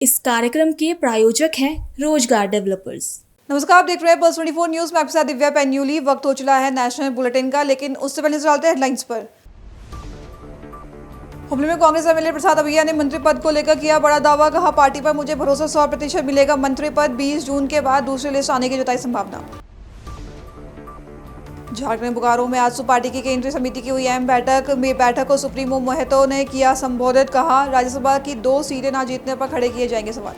इस कार्यक्रम के प्रायोजक हैं रोजगार डेवलपर्स। नमस्कार, आप देख रहे हैं पल्स 24 न्यूज में आपके साथ दिव्या पैन्यूली। वक्त हो चला है नेशनल बुलेटिन का, लेकिन उससे पहले चलते हैं हेडलाइंस पर। हुबली में कांग्रेस एमएलए प्रसाद अभिया ने मंत्री पद को लेकर किया बड़ा दावा। कहा, पार्टी पर मुझे भरोसा 100% मिलेगा। मंत्री पद 20 जून के बाद दूसरी लिस्ट आने की जताई संभावना। झारखंड बोकारो में आजसू पार्टी की केंद्रीय समिति की हुई अहम बैठक को सुप्रीमो महतो ने किया संबोधित। कहा, राज्यसभा की 2 सीटें ना जीतने पर खड़े किए जाएंगे सवाल।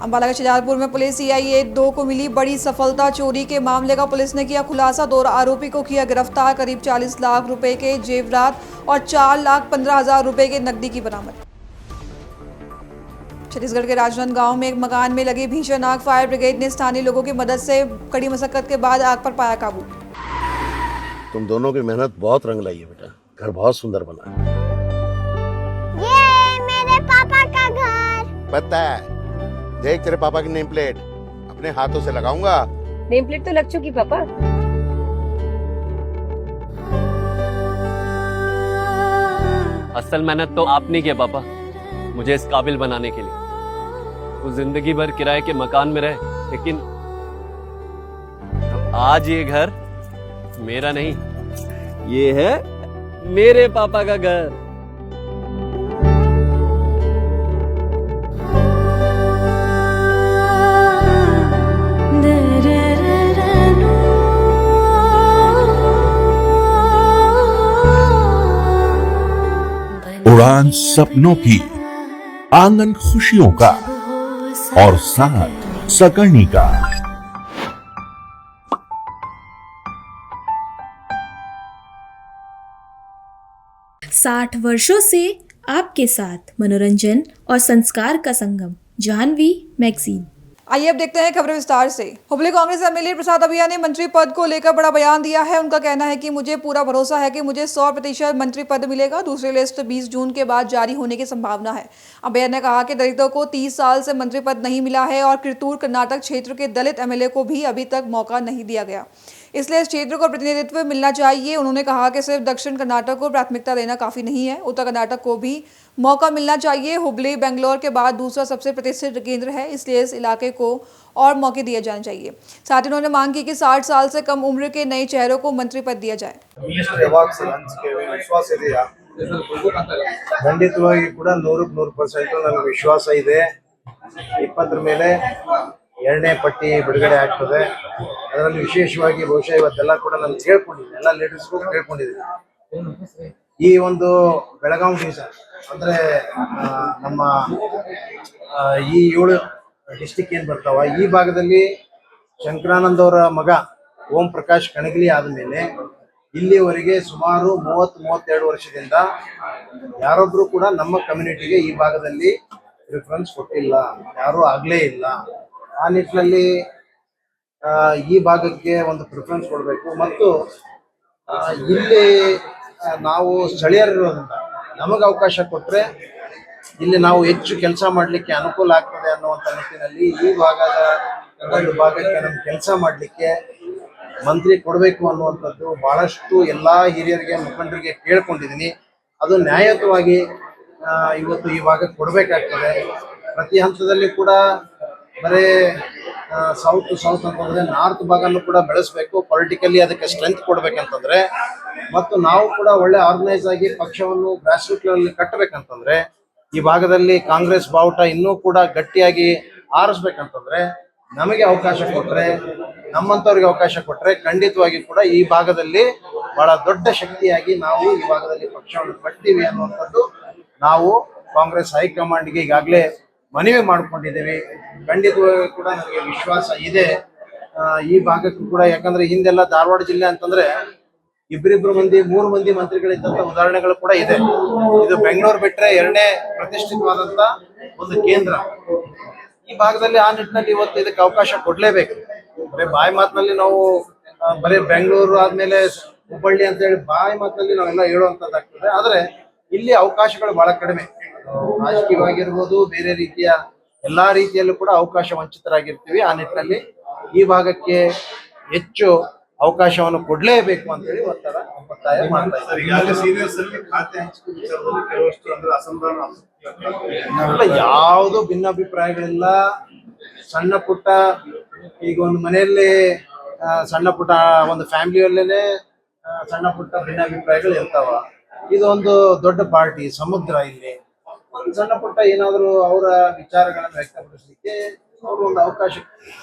अंबाला के शिजारपुर में पुलिस CIA 2 को मिली बड़ी सफलता। चोरी के मामले का पुलिस ने किया खुलासा। 2 आरोपी को किया गिरफ्तार। करीब 40 लाख रुपए के जेवरात और 4,15,000 रुपए के नकदी की बरामद। छत्तीसगढ़ के राजनांद गांव में एक मकान में लगी भीषण आग। फायर ब्रिगेड ने स्थानीय लोगों की मदद से कड़ी मशक्कत के बाद आग पर पाया काबू। तुम दोनों की मेहनत बहुत रंग लाई है बेटा, घर बहुत सुंदर बना है। ये मेरे पापा का घर। पता है, देख तेरे पापा की नेम प्लेट अपने हाथों से लगाऊंगा। नेम प्लेट तो लग चुकी पापा। असल मेहनत तो आपने किया पापा, मुझे इस काबिल बनाने के लिए। वो जिंदगी भर किराए के मकान में रहे, लेकिन तो आज ये घर मेरा नहीं, ये है मेरे पापा का घर। उड़ान सपनों की, आंगन खुशियों का और साथ सकर्णी का। 60 वर्षों से आपके साथ मनोरंजन और संस्कार का संगम, जाह्नवी मैगजीन। आइए अब देखते हैं खबरें विस्तार से। हुबली कांग्रेस एमएलए प्रसाद अभिया ने मंत्री पद को लेकर बड़ा बयान दिया है। उनका कहना है कि मुझे पूरा भरोसा है कि मुझे 100% मंत्री पद मिलेगा। दूसरी लिस्ट 20 जून के बाद जारी होने की संभावना है। अभिया ने कहा कि दलितों को 30 साल से मंत्री पद नहीं मिला है और किरतूर कर्नाटक क्षेत्र के दलित एमएलए को भी अभी तक मौका नहीं दिया गया, इसलिए इस क्षेत्र को प्रतिनिधित्व मिलना चाहिए। उन्होंने कहा कि सिर्फ दक्षिण कर्नाटक को प्राथमिकता देना काफी नहीं है, उत्तर कर्नाटक को भी मौका मिलना चाहिए। हुबली बेंगलोर के बाद दूसरा सबसे प्रतिष्ठित केंद्र है, इसलिए इस इलाके को और मौके दिए जाने चाहिए। साथ ही उन्होंने मांग की कि 60 साल से कम उम्र के नए चेहरों को मंत्री पद दिया जाए। ಖಂಡಿತವಾಗಿ ಕೂಡ 100% ನನಗೆ ವಿಶ್ವಾಸ ಇದೆ. 20 ಮೇಲೆ 2ನೇ ಪಟ್ಟಿ ಬಿಡುಗಡೆ ಆಗ್ತದೆ. ಅದರಲ್ಲಿ ವಿಶೇಷವಾಗಿ ಬಹುಶಃ ಇವತ್ತೆಲ್ಲ ಕೂಡ ನಾನು ಕೇಳ್ಕೊಂಡಿದ್ದೀನಿ, ಎಲ್ಲ ಲೀಡರ್ಸ್ಗೂ ಕೇಳ್ಕೊಂಡಿದ್ದೀನಿ. ಈ ಒಂದು ಬೆಳಗಾವಿ ಡಿವಿಷನ್ ಅಂದ್ರೆ ನಮ್ಮ ಈ 7 ಡಿಸ್ಟಿಕ್ ಏನ್ ಬರ್ತಾವ, ಈ ಭಾಗದಲ್ಲಿ ಶಂಕರಾನಂದ್ ಅವರ ಮಗ ಓಂ ಪ್ರಕಾಶ್ ಕಣಗಿಲಿ ಆದಮೇಲೆ ಇಲ್ಲಿವರೆಗೆ ಸುಮಾರು 30-32 ವರ್ಷದಿಂದ ಯಾರೊಬ್ರು ಕೂಡ ನಮ್ಮ ಕಮ್ಯುನಿಟಿಗೆ ಈ ಭಾಗದಲ್ಲಿ ಪ್ರಿಫರೆನ್ಸ್ ಕೊಟ್ಟಿಲ್ಲ, ಯಾರೂ ಆಗ್ಲೇ ಇಲ್ಲ. ಆ ನಿಟ್ಟಿನಲ್ಲಿ ಈ ಭಾಗಕ್ಕೆ ಒಂದು ಪ್ರಿಫರೆನ್ಸ್ ಕೊಡಬೇಕು. ಮತ್ತು ಇಲ್ಲಿ ನಾವು ಸ್ಥಳೀಯರಿರೋದ್ರಿಂದ ನಮಗೆ ಅವಕಾಶ ಕೊಟ್ಟರೆ ಇಲ್ಲಿ ನಾವು ಹೆಚ್ಚು ಕೆಲಸ ಮಾಡಲಿಕ್ಕೆ ಅನುಕೂಲ ಆಗ್ತದೆ ಅನ್ನುವಂಥ ನಿಟ್ಟಿನಲ್ಲಿ ಈ ಒಂದು ಭಾಗಕ್ಕೆ ನಮ್ಗೆ ಕೆಲಸ ಮಾಡಲಿಕ್ಕೆ ಮಂತ್ರಿ ಕೊಡಬೇಕು ಅನ್ನುವಂಥದ್ದು ಬಹಳಷ್ಟು ಎಲ್ಲ ಹಿರಿಯರಿಗೆ ಮುಖಂಡರಿಗೆ ಕೇಳ್ಕೊಂಡಿದ್ದೀನಿ. ಅದು ನ್ಯಾಯಯುತವಾಗಿ ಇವತ್ತು ಈ ಭಾಗಕ್ಕೆ ಕೊಡಬೇಕಾಗ್ತದೆ. ಪ್ರತಿ ಹಂತದಲ್ಲಿ ಕೂಡ ಬರೀ ಸೌತ್ ಅಂತಂದರೆ ನಾರ್ತ್ ಭಾಗನೂ ಕೂಡ ಬೆಳೆಸಬೇಕು. ಪೊಲಿಟಿಕಲಿ ಅದಕ್ಕೆ ಸ್ಟ್ರೆಂತ್ ಕೊಡಬೇಕಂತಂದರೆ ಮತ್ತು ನಾವು ಕೂಡ ಒಳ್ಳೆ ಆರ್ಗನೈಸ್ ಆಗಿ ಪಕ್ಷವನ್ನು ಗ್ರಾಸ್ ರೂಟ್ ಲೆವೆಲ್ ಕಟ್ಟಬೇಕಂತಂದರೆ ಈ ಭಾಗದಲ್ಲಿ ಕಾಂಗ್ರೆಸ್ ಬಾವುಟ ಇನ್ನೂ ಕೂಡ ಗಟ್ಟಿಯಾಗಿ ಆರಿಸ್ಬೇಕಂತಂದರೆ ನಮಗೆ ಅವಕಾಶ ಕೊಟ್ಟರೆ, ನಮ್ಮಂಥವ್ರಿಗೆ ಅವಕಾಶ ಕೊಟ್ಟರೆ ಖಂಡಿತವಾಗಿ ಕೂಡ ಈ ಭಾಗದಲ್ಲಿ ಬಹಳ ದೊಡ್ಡ ಶಕ್ತಿಯಾಗಿ ನಾವು ಈ ಭಾಗದಲ್ಲಿ ಪಕ್ಷವನ್ನು ಕಟ್ತೀವಿ ಅನ್ನುವಂಥದ್ದು ನಾವು ಕಾಂಗ್ರೆಸ್ ಹೈಕಮಾಂಡ್ಗೆ ಈಗಾಗಲೇ ಮನವಿ ಮಾಡ್ಕೊಂಡಿದ್ದೀವಿ. ಖಂಡಿತವಾಗಿ ಕೂಡ ನನಗೆ ವಿಶ್ವಾಸ ಇದೆ ಈ ಭಾಗಕ್ಕೂ ಕೂಡ. ಯಾಕಂದ್ರೆ ಹಿಂದೆಲ್ಲ ಧಾರವಾಡ ಜಿಲ್ಲೆ ಅಂತಂದ್ರೆ 2 ಮಂದಿ 3 ಮಂದಿ ಮಂತ್ರಿಗಳಿದ್ದಂಥ ಉದಾಹರಣೆಗಳು ಕೂಡ ಇದೆ. ಇದು ಬೆಂಗಳೂರು ಬಿಟ್ಟರೆ 2ನೇ ಪ್ರತಿಷ್ಠಿತವಾದಂಥ ಒಂದು ಕೇಂದ್ರ ಈ ಭಾಗದಲ್ಲಿ. ಆ ನಿಟ್ಟಿನಲ್ಲಿ ಇವತ್ತು ಇದಕ್ಕೆ ಅವಕಾಶ ಕೊಡ್ಲೇಬೇಕು. ಬರೀ ಬಾಯಿ ಮಾತಿನಲ್ಲಿ ನಾವು ಬರೀ ಬೆಂಗಳೂರು ಆದ್ಮೇಲೆ ಹುಬ್ಬಳ್ಳಿ ಅಂತ ಹೇಳಿ ಬಾಯಿ ಮಾತಿನಲ್ಲಿ ನಾವೆಲ್ಲ ಹೇಳುವಂಥದ್ದಾಗ್ತದೆ. ಆದರೆ ಇಲ್ಲಿ ಅವಕಾಶಗಳು ಬಹಳ ಕಡಿಮೆ. ರಾಜಕೀಯವಾಗಿರ್ಬೋದು, ಬೇರೆ ರೀತಿಯ ಎಲ್ಲಾ ರೀತಿಯಲ್ಲೂ ಕೂಡ ಅವಕಾಶ ವಂಚಿತರಾಗಿರ್ತೀವಿ. ಆ ನಿಟ್ಟಿನಲ್ಲಿ ಈ ಭಾಗಕ್ಕೆ ಹೆಚ್ಚು ಅವಕಾಶವನ್ನು ಕೊಡಲೇಬೇಕು ಅಂತೇಳಿ ಒತ್ತಾಯ ಮಾಡ್ತಾ ಇದ್ದಾರೆ. ಈಗಾಗಲೇ ಸೀನಿಯರ್ಸ್ ಅಲ್ಲಿ ಖಾತೆ ಹಂಚಿಕೆ ವಿಚಾರದಲ್ಲಿ ಕೆಲವಷ್ಟು ಅಂದ್ರೆ ಅಸಮಾಧಾನ ಅಲ್ಲ, ಯಾವುದು ಭಿನ್ನಾಭಿಪ್ರಾಯಗಳಿಲ್ಲ. ಸಣ್ಣ ಪುಟ್ಟ ಈಗ ಒಂದು ಮನೆಯಲ್ಲಿ ಸಣ್ಣ ಪುಟ್ಟ ಒಂದು ಫ್ಯಾಮಿಲಿಯಲ್ಲೇನೆ ಸಣ್ಣ ಪುಟ್ಟ ಭಿನ್ನಾಭಿಪ್ರಾಯಗಳು ಇರ್ತಾವ. ಇದೊಂದು ದೊಡ್ಡ ಪಾರ್ಟಿ ಸಮುದ್ರ. ಇಲ್ಲಿ ಒಂದು ಸಣ್ಣ ಪುಟ್ಟ ಏನಾದರೂ ಅವರ ವಿಚಾರಗಳನ್ನು ವ್ಯಕ್ತಪಡಿಸಲಿಕ್ಕೆ ಅವರು ಒಂದು ಅವಕಾಶ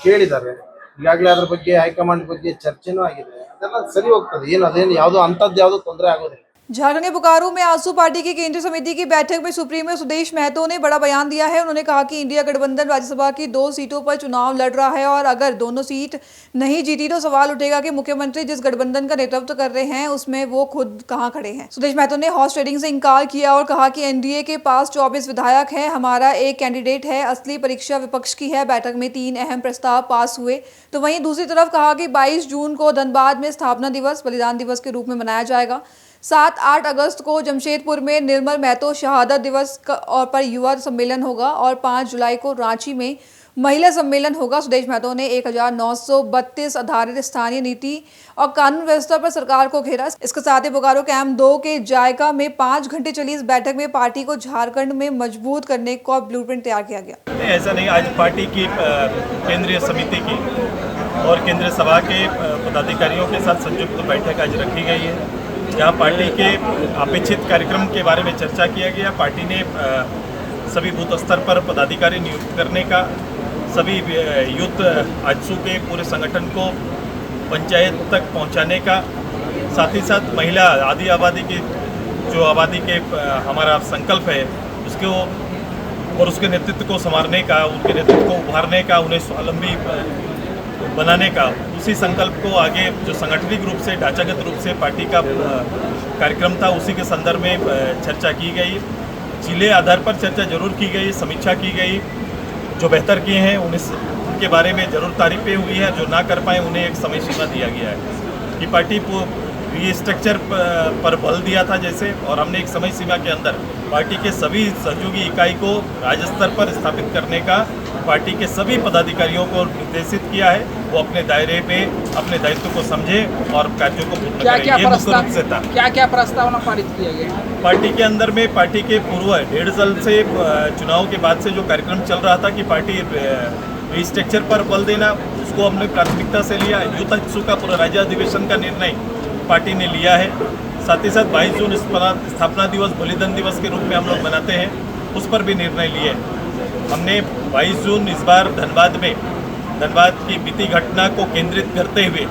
ಕೇಳಿದ್ದಾರೆ. ಈಗಾಗಲೇ ಅದ್ರ ಬಗ್ಗೆ ಹೈಕಮಾಂಡ್ ಬಗ್ಗೆ ಚರ್ಚೆನೂ ಆಗಿದೆ. ಅದೆಲ್ಲ ಸರಿ ಹೋಗ್ತದೆ, ಏನು ಅದೇನು ಯಾವುದೋ ಅಂಥದ್ದು ಯಾವುದೋ ತೊಂದರೆ ಆಗೋದಿಲ್ಲ. झारखंड के बोकारो में आजसू पार्टी की केंद्रीय समिति की बैठक में सुप्रीमो सुदेश महतो ने बड़ा बयान दिया है। उन्होंने कहा कि इंडिया गठबंधन राज्यसभा की 2 सीटों पर चुनाव लड़ रहा है और अगर दोनों सीट नहीं जीती तो सवाल उठेगा कि मुख्यमंत्री जिस गठबंधन का नेतृत्व कर रहे हैं उसमें वो खुद कहां खड़े हैं। सुदेश महतो ने हॉर्स ट्रेडिंग से इनकार किया और कहा कि एनडीए के पास 24 विधायक है, हमारा एक कैंडिडेट है, असली परीक्षा विपक्ष की है। बैठक में 3 अहम प्रस्ताव पास हुए। तो वहीं दूसरी तरफ कहा कि 22 जून को धनबाद में स्थापना दिवस बलिदान दिवस के रूप में मनाया जाएगा। 7-8 अगस्त को जमशेदपुर में निर्मल महतो शहादत दिवस और पर युवा सम्मेलन होगा और 5 जुलाई को रांची में महिला सम्मेलन होगा। सुदेश महतो ने 1932 आधारित स्थानीय नीति और कानून व्यवस्था पर सरकार को घेरा। इसके साथ ही बोकारो कैंप 2 के जायका में 5 घंटे चली इस बैठक में पार्टी को झारखंड में मजबूत करने का ब्लूप्रिंट तैयार किया गया। नहीं, ऐसा नहीं। आज पार्टी की केंद्रीय समिति की और केंद्रीय सभा के पदाधिकारियों के साथ संयुक्त बैठक आज रखी गई है, जहाँ पार्टी के अपेक्षित कार्यक्रम के बारे में चर्चा किया गया। पार्टी ने सभी बूथ स्तर पर पदाधिकारी नियुक्त करने का, सभी यूथ आजसू के पूरे संगठन को पंचायत तक पहुंचाने का, साथ ही साथ महिला आदि आबादी की जो आबादी के हमारा संकल्प है उसको और उसके नेतृत्व को संवारने का, उनके नेतृत्व को उभारने का, उन्हें स्वावलंबी बनाने का, उसी संकल्प को आगे जो संगठनिक रूप से ढांचागत रूप से पार्टी का कार्यक्रम था उसी के संदर्भ में चर्चा की गई। जिले आधार पर चर्चा जरूर की गई, समीक्षा की गई। जो बेहतर किए हैं उनके बारे में जरूर तारीफें हुई है, जो ना कर पाए उन्हें एक समय सीमा दिया गया है कि पार्टी रीस्ट्रक्चर पर बल दिया था जैसे, और हमने एक समय सीमा के अंदर पार्टी के सभी सहयोगी इकाई को राज्य स्तर पर स्थापित करने का पार्टी के सभी पदाधिकारियों को निर्देशित किया है। वो अपने दायरे पे अपने दायित्व को समझे और कार्यों को पूर्ण करें। ये मुख्य रूप से था। क्या प्रस्तावना पारित किया गया पार्टी के अंदर में? पार्टी के पूर्व 1.5 साल से चुनाव के बाद से जो कार्यक्रम चल रहा था कि पार्टी रीस्ट्रक्चर पर बल देना, उसको हमने प्राथमिकता से लिया। यूथ आजसू का पूरा राज्य अधिवेशन का निर्णय पार्टी ने लिया है। साथ ही साथ 22 जून स्थापना दिवस बलिदान दिवस के रूप में हम लोग मनाते हैं, उस पर भी निर्णय लिए। हमने 22 जून इस बार धनबाद की बीती घटना को केंद्रित करते हुए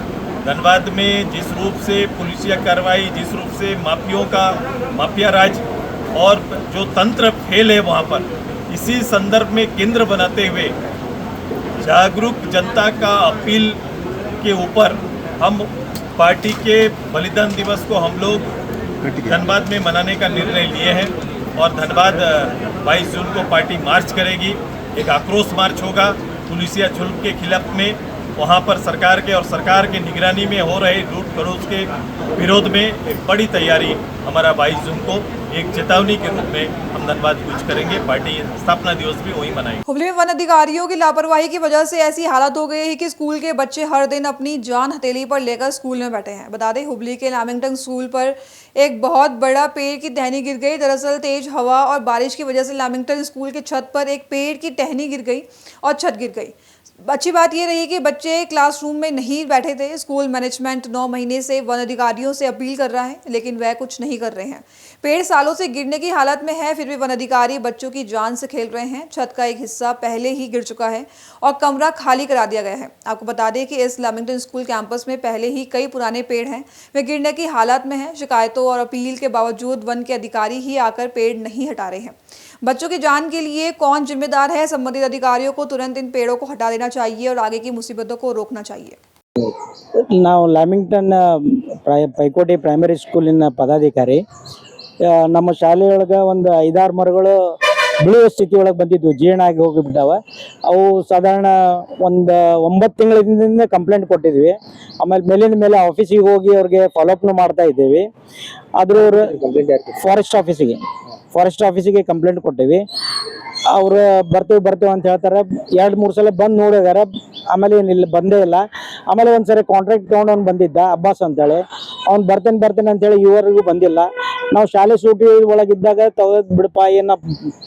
धनबाद में जिस रूप से पुलिसिया कार्रवाई, जिस रूप से माफिया राज और जो तंत्र फेल है वहाँ पर, इसी संदर्भ में केंद्र बनाते हुए जागरूक जनता का अपील के ऊपर हम पार्टी के बलिदान दिवस को हम लोग धनबाद में मनाने का निर्णय लिए हैं। और धनबाद 22 जून को पार्टी मार्च करेगी, एक आक्रोश मार्च होगा पुलिसिया जुल्म के खिलाफ में। वहाँ पर सरकार के और सरकार के निगरानी में हो रहे लूट खरोच के विरोध में एक बड़ी तैयारी हमारा 22 जून को एक चेतावनी के रूप में हम धनबाद कूच करेंगे। पार्टी स्थापना दिवस भी वही मनाएंगे। हुबली में वन अधिकारियों की लापरवाही की वजह से ऐसी हालत हो गई है कि स्कूल के बच्चे हर दिन अपनी जान हथेली पर लेकर स्कूल में बैठे हैं। बता दें, हुबली के लैमिंगटन स्कूल पर एक बहुत बड़ा पेड़ की टहनी गिर गई। दरअसल तेज हवा और बारिश की वजह से लैमिंगटन स्कूल के छत पर एक पेड़ की टहनी गिर गई और छत गिर गई। अच्छी बात यह रही कि बच्चे क्लासरूम में नहीं बैठे थे। स्कूल मैनेजमेंट 9 महीने से वन अधिकारियों से अपील कर रहा है, लेकिन वह कुछ नहीं कर रहे हैं। पेड़ सालों से गिरने की हालत में है, फिर भी वन अधिकारी बच्चों की जान से खेल रहे हैं। छत का एक हिस्सा पहले ही गिर चुका है और कमरा खाली करा दिया गया है। आपको बता दें कि इस लैमिंगटन स्कूल कैंपस में पहले ही कई पुराने पेड़ हैं, वे गिरने की हालत में हैं। शिकायतों और अपील के बावजूद वन के अधिकारी ही आकर पेड़ नहीं हटा रहे हैं। बच्चों की जान के लिए कौन जिम्मेदार है? संबंधित अधिकारियों को तुरंत इन पेड़ों को हटा देना चाहिए और आगे की मुसीबतों को रोकना चाहिए। ನಾವು ಲ್ಯಾಮಿಂಗ್ಟನ್ ಪೈಕೋಟಿ ಪ್ರೈಮರಿ ಸ್ಕೂಲಿನ ಪದಾಧಿಕಾರಿ. ನಮ್ಮ ಶಾಲೆಯೊಳಗೆ ಒಂದು 5-6 ಮರಗಳು ಬೀಳುವ ಸ್ಥಿತಿ ಒಳಗೆ ಬಂದಿದ್ವು, ಜೀರ್ಣ ಆಗಿ ಹೋಗಿಬಿಟ್ಟಾವ. ಅವು ಸಾಧಾರಣ ಒಂದು 9 ತಿಂಗಳಿಂದ ಕಂಪ್ಲೇಂಟ್ ಕೊಟ್ಟಿದ್ವಿ. ಆಮೇಲೆ ಮೇಲಿನ ಮೇಲೆ ಆಫೀಸಿಗೆ ಹೋಗಿ ಅವ್ರಿಗೆ ಫಾಲೋಅಪ್ನು ಮಾಡ್ತಾ ಇದ್ದೀವಿ. ಆದರೂ ಅವರು ಫಾರೆಸ್ಟ್ ಆಫೀಸಿಗೆ ಕಂಪ್ಲೇಂಟ್ ಕೊಟ್ಟಿವಿ. ಅವರು ಬರ್ತೀವಿ ಅಂತ ಹೇಳ್ತಾರೆ. 2-3 ಸಲ ಬಂದು ನೋಡಿದಾರೆ, ಆಮೇಲೆ ಏನಿಲ್ಲ ಬಂದೇ ಇಲ್ಲ. ಆಮೇಲೆ ಒಂದ್ಸರಿ ಕಾಂಟ್ರಾಕ್ಟ್ ತಗೊಂಡು ಬಂದಿದ್ದ ಅಬ್ಬಾಸ್ ಅಂತೇಳಿ, ಅವ್ನು ಬರ್ತೇನೆ ಅಂತೇಳಿ ಇವರಿಗೂ ಬಂದಿಲ್ಲ. ನಾವು ಶಾಲೆ ಸೂಟಿ ಒಳಗಿದ್ದಾಗ ತೆಗೆದು ಬಿಡಪ್ಪ, ಏನ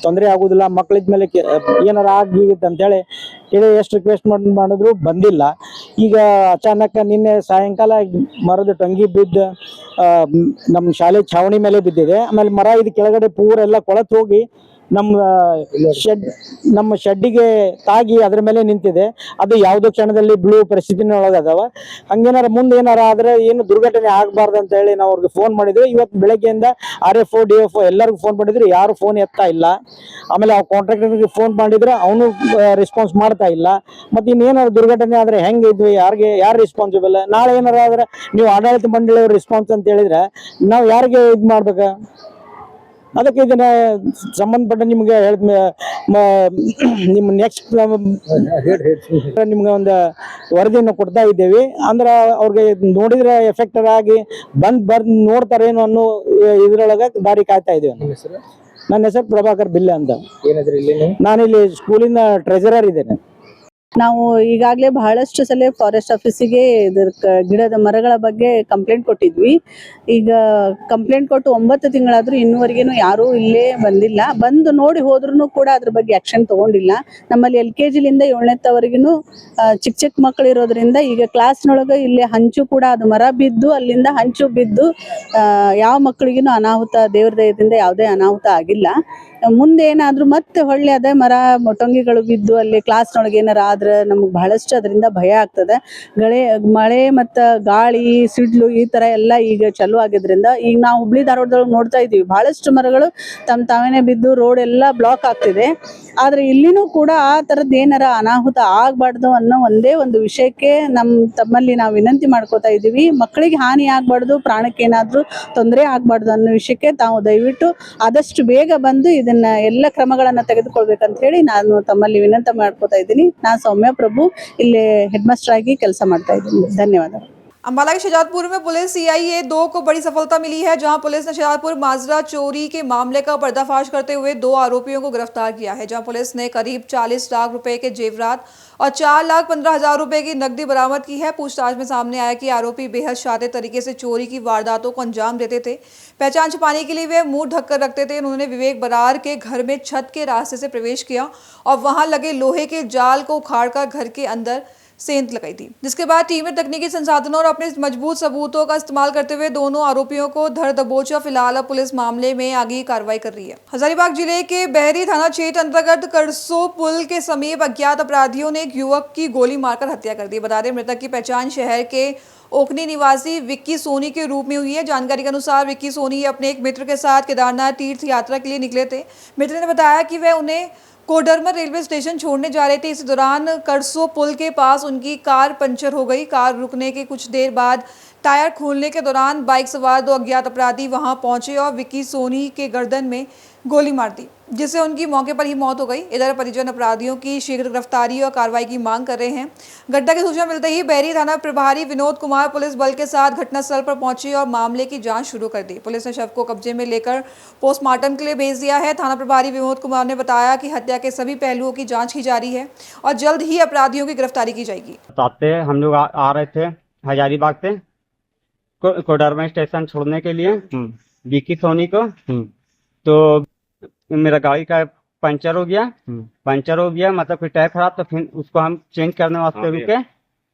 ತೊಂದರೆ ಆಗುದಿಲ್ಲ, ಮಕ್ಕಳಿದ ಮೇಲೆ ಏನಾರ ಆಗಿತ್ತು ಅಂತೇಳಿ ಹೇಳಿ ಎಷ್ಟು ರಿಕ್ವೆಸ್ಟ್ ಮಾಡಿದ್ರು ಬಂದಿಲ್ಲ. ಈಗ ಅಚಾನಕ್ ನಿನ್ನೆ ಸಾಯಂಕಾಲ ಮರದ ಟೊಂಗಿ ಬಿದ್ದು ನಮ್ಮ ಶಾಲೆ ಛಾವಣಿ ಮೇಲೆ ಬಿದ್ದಿದೆ. ಆಮೇಲೆ ಮರ ಇದು ಕೆಳಗಡೆ ಪೂರ ಎಲ್ಲ ಕೊಳತು ಹೋಗಿ ನಮ್ಮ ಶೆಡ್ಡಿಗೆ ತಾಗಿ ಅದ್ರ ಮೇಲೆ ನಿಂತಿದೆ. ಅದು ಯಾವುದೋ ಕ್ಷಣದಲ್ಲಿ ಬೀಳುವ ಪರಿಸ್ಥಿತಿನ ಒಳಗದಾವ. ಹಂಗೇನಾರ ಮುಂದೆ ಏನಾರ ಆದ್ರೆ ಏನು ದುರ್ಘಟನೆ ಆಗಬಾರ್ದು ಅಂತ ಹೇಳಿ ನಾವು ಅವ್ರಿಗೆ ಫೋನ್ ಮಾಡಿದ್ವಿ. ಇವತ್ತು ಬೆಳಗ್ಗೆಯಿಂದ RFO DFO ಎಲ್ಲರಿಗೂ ಫೋನ್ ಮಾಡಿದ್ರು, ಯಾರು ಫೋನ್ ಎತ್ತಾ ಇಲ್ಲ. ಆಮೇಲೆ ಆ ಕಾಂಟ್ರಾಕ್ಟರ್ಗೆ ಫೋನ್ ಮಾಡಿದ್ರೆ ಅವನು ರೆಸ್ಪಾನ್ಸ್ ಮಾಡ್ತಾ ಇಲ್ಲ. ಮತ್ತೆ ಇನ್ನೇನಾದ್ರು ದುರ್ಘಟನೆ ಆದ್ರೆ ಹೆಂಗಿದ್ವಿ, ಯಾರು ರೆಸ್ಪಾನ್ಸಿಬಲ್? ನಾಳೆ ಏನಾರ ಆದ್ರೆ ನೀವು ಆಡಳಿತ ಮಂಡಳಿಯವ್ರ ರೆಸ್ಪಾನ್ಸ್ ಅಂತ ಹೇಳಿದ್ರೆ ನಾವು ಯಾರಿಗೆ ಇದು ಮಾಡ್ಬೇಕ? ಅದಕ್ಕೆ ಇದನ್ನ ಸಂಬಂಧಪಟ್ಟ ನಿಮ್ಗೆ ನಿಮ್ಮ ನೆಕ್ಸ್ಟ್ ನಿಮ್ಗೆ ಒಂದು ವರದಿಯನ್ನು ಕೊಡ್ತಾ ಇದ್ದೇವೆ. ಅಂದ್ರೆ ಅವ್ರಿಗೆ ನೋಡಿದ್ರೆ ಎಫೆಕ್ಟರ್ ಆಗಿ ಬಂದು ನೋಡ್ತಾರೇನೋ ಅನ್ನೋ ಇದ್ರೊಳಗೆ ದಾರಿ ಕಾಯ್ತಾ ಇದ್ದೇವೆ. ನನ್ನ ಹೆಸರು ಪ್ರಭಾಕರ್ ಬಿಲ್ಲೆ ಅಂತ. ನಾನಿಲ್ಲಿ ಸ್ಕೂಲಿನ ಟ್ರೆಜರರ್ ಇದ್ದೇನೆ. ನಾವು ಈಗಾಗಲೇ ಬಹಳಷ್ಟು ಸಲ ಫಾರೆಸ್ಟ್ ಆಫೀಸಿಗೆ ಗಿಡದ ಮರಗಳ ಬಗ್ಗೆ ಕಂಪ್ಲೇಂಟ್ ಕೊಟ್ಟಿದ್ವಿ. ಈಗ ಕಂಪ್ಲೇಂಟ್ ಕೊಟ್ಟು 9 ತಿಂಗಳಾದ್ರೂ ಇನ್ನೂವರೆಗೇನು ಯಾರೂ ಇಲ್ಲೇ ಬಂದಿಲ್ಲ. ಬಂದು ನೋಡಿ ಹೋದ್ರೂ ಕೂಡ ಅದ್ರ ಬಗ್ಗೆ ಆಕ್ಷನ್ ತಗೊಂಡಿಲ್ಲ. ನಮ್ಮಲ್ಲಿ LKGಲಿಂದ 7ನೇವರೆಗೂ ಚಿಕ್ಕ ಮಕ್ಕಳು ಇರೋದ್ರಿಂದ ಈಗ ಕ್ಲಾಸ್ನೊಳಗೆ ಇಲ್ಲಿ ಹಂಚು ಕೂಡ ಅದು ಮರ ಬಿದ್ದು ಅಲ್ಲಿಂದ ಹಂಚು ಬಿದ್ದು ಯಾವ ಮಕ್ಕಳಿಗೂ ಅನಾಹುತ, ದೇವ್ರ ದಯದಿಂದ ಯಾವುದೇ ಅನಾಹುತ ಆಗಿಲ್ಲ. ಮುಂದೆ ಏನಾದರೂ ಮತ್ತೆ ಹೊಳ್ಳಿ ಅದೇ ಮರ ಮೊಟೊಂಗಿಗಳು ಬಿದ್ದು ಅಲ್ಲಿ ಕ್ಲಾಸ್ನೊಳಗೆ ಏನಾರ ಆದ್ರೆ ನಮ್ಗೆ ಬಹಳಷ್ಟು ಅದರಿಂದ ಭಯ ಆಗ್ತದೆ. ಮಳೆ ಮತ್ತು ಗಾಳಿ ಸಿಡ್ಲು ಈ ಥರ ಎಲ್ಲ ಈಗ ಚಾಲು ಆಗಿದ್ರಿಂದ ಈಗ ನಾವು ಹುಬ್ಳಿ ಧಾರವಾಡದೊಳಗೆ ನೋಡ್ತಾ ಇದ್ದೀವಿ, ಬಹಳಷ್ಟು ಮರಗಳು ತಾವೇನೆ ಬಿದ್ದು ರೋಡ್ ಎಲ್ಲ ಬ್ಲಾಕ್ ಆಗ್ತಿದೆ. ಆದರೆ ಇಲ್ಲಿನೂ ಕೂಡ ಆ ಥರದ್ದು ಏನಾರ ಅನಾಹುತ ಆಗಬಾರ್ದು ಅನ್ನೋ ಒಂದೇ ಒಂದು ವಿಷಯಕ್ಕೆ ತಮ್ಮಲ್ಲಿ ನಾವು ವಿನಂತಿ ಮಾಡ್ಕೋತಾ ಇದ್ದೀವಿ. ಮಕ್ಕಳಿಗೆ ಹಾನಿ ಆಗಬಾರ್ದು, ಪ್ರಾಣಕ್ಕೆ ಏನಾದರೂ ತೊಂದರೆ ಆಗಬಾರ್ದು ಅನ್ನೋ ವಿಷಯಕ್ಕೆ ತಾವು ದಯವಿಟ್ಟು ಆದಷ್ಟು ಬೇಗ ಬಂದು ಇದನ್ನ ಎಲ್ಲ ಕ್ರಮಗಳನ್ನು ತೆಗೆದುಕೊಳ್ಬೇಕಂತ ಹೇಳಿ ನಾನು ತಮ್ಮಲ್ಲಿ ವಿನಂತಿ ಮಾಡ್ಕೋತಾ ಇದ್ದೀನಿ. ನಾನು ಸೌಮ್ಯ ಪ್ರಭು, ಇಲ್ಲಿ ಹೆಡ್ ಮಾಸ್ಟರ್ ಆಗಿ ಕೆಲಸ ಮಾಡ್ತಾ ಇದ್ದೀನಿ. ಧನ್ಯವಾದ. अंबाला के शहजादपुर में पुलिस CIA 2 को बड़ी सफलता मिली है, जहां पुलिस ने शहजादपुर माजरा चोरी के मामले का पर्दाफाश करते हुए 2 आरोपियों को गिरफ्तार किया है, जहां पुलिस ने करीब 40 लाख रुपए के जेवरात और 4,15,000 रुपए की नकदी बरामद की है। पूछताछ में सामने आया कि आरोपी बेहद शातिर तरीके से चोरी की वारदातों को अंजाम देते थे। पहचान छुपाने के लिए वे मुंह ढककर रखते थे। उन्होंने विवेक बरार के घर में छत के रास्ते से प्रवेश किया और वहां लगे लोहे के जाल को उखाड़कर घर के अंदर सेंध लगाई थी, जिसके बाद टीम ने तकनीकी संसाधनों और अपने मजबूत सबूतों का इस्तेमाल करते हुए दोनों आरोपियों को धर दबोचा। फिलहाल अब पुलिस मामले में आगे कार्रवाई कर रही है। हजारीबाग जिले के बहरी थाना क्षेत्र अंतर्गत करसो पुल के समीप अज्ञात अपराधियों ने एक युवक की गोली मारकर हत्या कर दी। बता दें, मृतक की पहचान शहर के ओखनी निवासी विक्की सोनी के रूप में हुई है। जानकारी के अनुसार विक्की सोनी अपने एक मित्र के साथ केदारनाथ तीर्थ यात्रा के लिए निकले थे। मित्र ने बताया कि वह उन्हें कोडरमा रेलवे स्टेशन छोड़ने जा रहे थे। इस दौरान करसो पुल के पास उनकी कार पंचर हो गई। कार रुकने के कुछ देर बाद टायर खोलने के दौरान बाइक सवार 2 अज्ञात अपराधी वहां पहुंचे और विक्की सोनी के गर्दन में गोली मार दी, जिससे उनकी मौके पर ही मौत हो गई। इधर परिजन अपराधियों की शीघ्र गिरफ्तारी और कार्रवाई की मांग कर रहे हैं। घटना की सूचना मिलते ही बहरी थाना प्रभारी विनोद कुमार पुलिस बल के साथ घटनास्थल पर पहुंचे और मामले की जांच शुरू कर दी। पुलिस ने शव को कब्जे में लेकर पोस्टमार्टम के लिए भेज दिया है। थाना प्रभारी विनोद कुमार ने बताया कि हत्या के सभी पहलुओं की जाँच की जा रही है और जल्द ही अपराधियों की गिरफ्तारी की जाएगी। हम लोग आ रहे थे हजारीबाग से कोडरमा स्टेशन छोड़ने के लिए विक्की सोनी को, तो मेरा गाड़ी का पंचर हो गया। मतलब फिर टायर खराब, तो फिर उसको हम चेंज करने वास्ते रुके।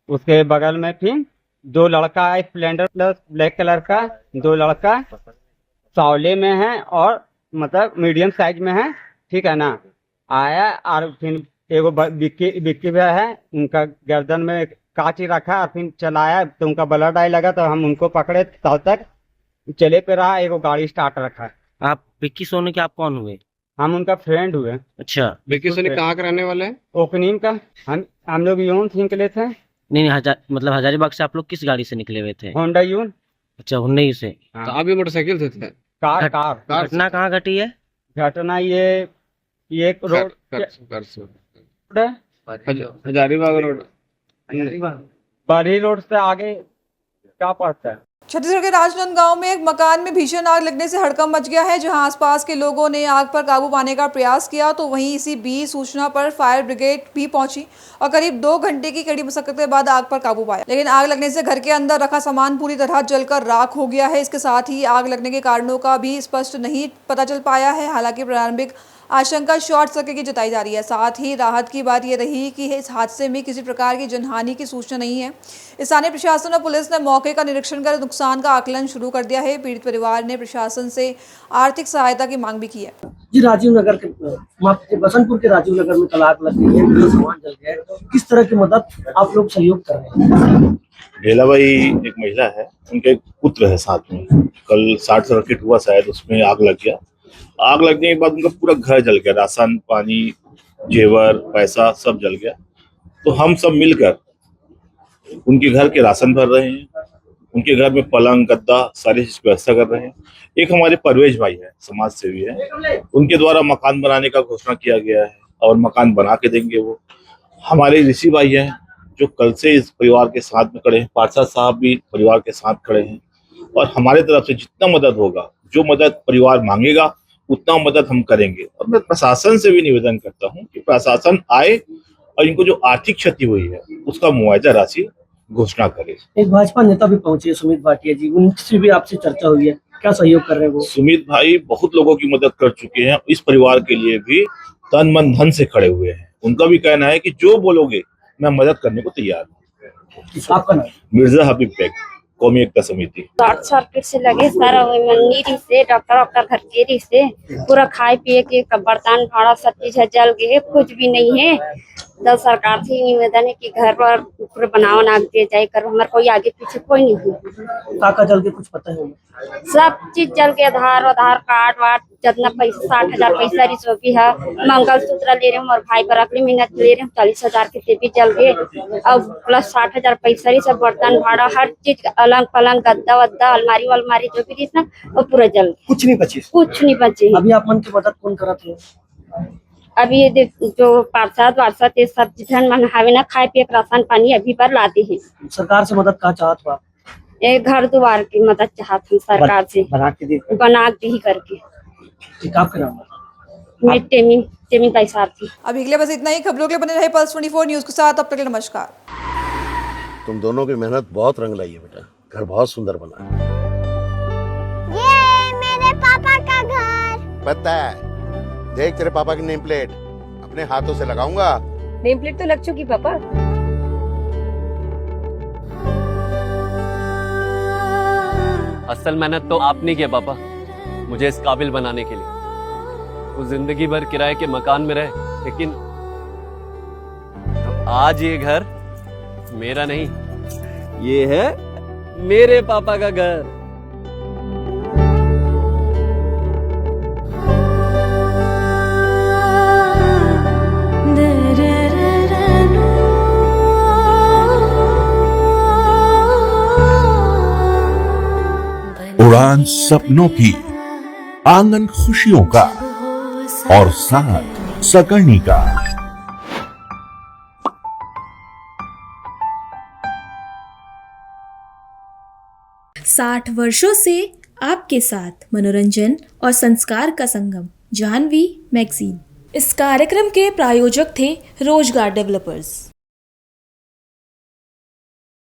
उसके बगल में फिर 2 लड़का है, स्प्लेंडर प्लस ब्लैक कलर का 2 लड़का सावले में है और मतलब मीडियम साइज में है, ठीक है ना। आया और फिर एगो विक्की भी है, उनका गर्दन में कांच रखा और फिर चलाया तो उनका ब्लड आई लगा, तो हम उनको पकड़े, तब तक चले पे रहा। एगो गाड़ी स्टार्ट रखा। आप विक्की सोनी के आप कौन हुए? हम उनका फ्रेंड हुए। अच्छा, विक्की सोनी कहाँ के रहने वाले हैं? ओखनीम का। हम लोग यून से निकले थे। नहीं, मतलब हजारीबाग से आप लोग किस गाड़ी से निकले हुए थे? होंडा यून। अच्छा, हुंडई से। तो आप भी मोटरसाइकिल से थे? कार। घटना कहाँ घटी है? घटना ये रोड हजारीबाग रोड, बड़ी रोड से आगे क्या पढ़ता है? छत्तीसगढ़ के राजनांदगांव में एक मकान में भीषण आग लगने से हड़कंप मच गया है। जहां आसपास के लोगों ने आग पर काबू पाने का प्रयास किया तो वहीं इसी बीच सूचना पर फायर ब्रिगेड भी पहुंची और करीब 2 घंटे की कड़ी मशक्कत के बाद आग पर काबू पाया। लेकिन आग लगने से घर के अंदर रखा सामान पूरी तरह जलकर राख हो गया है। इसके साथ ही आग लगने के कारणों का भी स्पष्ट नहीं पता चल पाया है। हालांकि प्रारंभिक आशंका शॉर्ट सर्किट की जताई जा रही है। साथ ही राहत की बात यह रही कि इस हादसे में किसी प्रकार की जनहानि की सूचना नहीं है। स्थानीय प्रशासन और पुलिस ने मौके का निरीक्षण कर नुकसान का आकलन शुरू कर दिया है। पीड़ित परिवार ने प्रशासन से आर्थिक सहायता की मांग भी की है। जी, राजीव नगर के बसंतपुर के राजीव नगर में कल आग लग गई है, सामान जल गया है। किस तरह की मदद आप लोग सहयोग कर रहे हैं? ढेलाबाई एक महिला है, उनके एक पुत्र है साथ में। कल शॉर्ट सर्किट हुआ शायद, उसमें आग लग गया। आग लगने के बाद उनका पूरा घर जल गया, राशन पानी जेवर पैसा सब जल गया। तो हम सब मिलकर उनके घर के राशन भर रहे हैं, उनके घर में पलंग गद्दा सारी चीज व्यवस्था कर रहे हैं। एक हमारे परवेज भाई है, समाज सेवी है, उनके द्वारा मकान बनाने का घोषणा किया गया है और मकान बना के देंगे। वो हमारे ऋषि भाई हैं जो कल से इस परिवार के साथ में खड़े हैं। पार्षद साहब भी परिवार के साथ खड़े हैं और हमारे तरफ से जितना मदद होगा, जो मदद परिवार मांगेगा उतना मदद हम करेंगे। और मैं प्रशासन से भी निवेदन करता हूं कि प्रशासन आए और इनको जो आर्थिक क्षति हुई है उसका मुआवजा राशि घोषणा करे। एक भाजपा नेता भी पहुंचे, सुमित भाटिया जी, उनसे भी आपसे चर्चा हुई है, क्या सहयोग कर रहे हैं वो? सुमित भाई बहुत लोगों की मदद कर चुके हैं, इस परिवार के लिए भी तन मन धन से खड़े हुए हैं। उनका भी कहना है कि जो बोलोगे मैं मदद करने को तैयार हूँ। आपका नाम? मिर्जा हबीब बेग, कौमी एकता समिति। शॉर्ट सर्किट से लगे सारा मंडी से डॉक्टर घर के से पूरा खाए पिए के बर्तन भाड़ा सब चीज है जल गए, कुछ भी नहीं है। तो सरकार से निवेदन है कि घर पर पूरा बनावा ना दिया जाए कर, हमारे कोई आगे पीछे कोई नहीं है। काका जल के कुछ पता है? सब चीज जल के आधार कार्ड वाट जितना पैसा 60,000 पैसा रिसोपी है, मंगलसूत्र ले रहे हूँ और भाई पर अगली महीना ले रहे हूँ 40,000 के भी जल गए और प्लस 60,000 पैसा सब बर्तन भाड़ा हर चीज अलग पलंग गद्दा वद्दा अलमारी जो भी ना वो पूरा जल गया। कुछ नहीं बची? कुछ नहीं बची। अभी आप मन की मदद कौन करते हैं? अभी ये जो पार्षद वार्षद ये सब जन मन हावे ना खाए पिए राशन पानी अभी पर लाते हैं। सरकार से मदद का चाहत बा? ये घर द्वार की मदद चाहते हैं सरकार से, बना के ही करके। ठीक, आपका नाम? मैं टेमी पैसा थी। अभी के लिए बस इतना ही। खबरों के लिए बने रहे पल्स 24 न्यूज के साथ। अब तक के लिए नमस्कार। तुम दोनों की मेहनत बहुत रंग लाई है बेटा, घर बहुत सुंदर बना है। ये मेरे पापा का घर। पता है, देख तेरे पापा की नेम प्लेट अपने हाथों से लगाऊंगा। नेम प्लेट तो लग चुकी पापा। असल मेहनत तो आपने की है पापा, मुझे इस काबिल बनाने के लिए। वो जिंदगी भर किराए के मकान में रहे, लेकिन आज ये घर मेरा नहीं, ये है मेरे पापा का घर। उड़ान सपनों की, आंगन खुशियों का और साथ सकर्णी का। 60 वर्षों से आपके साथ मनोरंजन और संस्कार का संगम, जाह्नवी मैगजीन। इस कार्यक्रम के प्रायोजक थे रोजगार डेवलपर्स।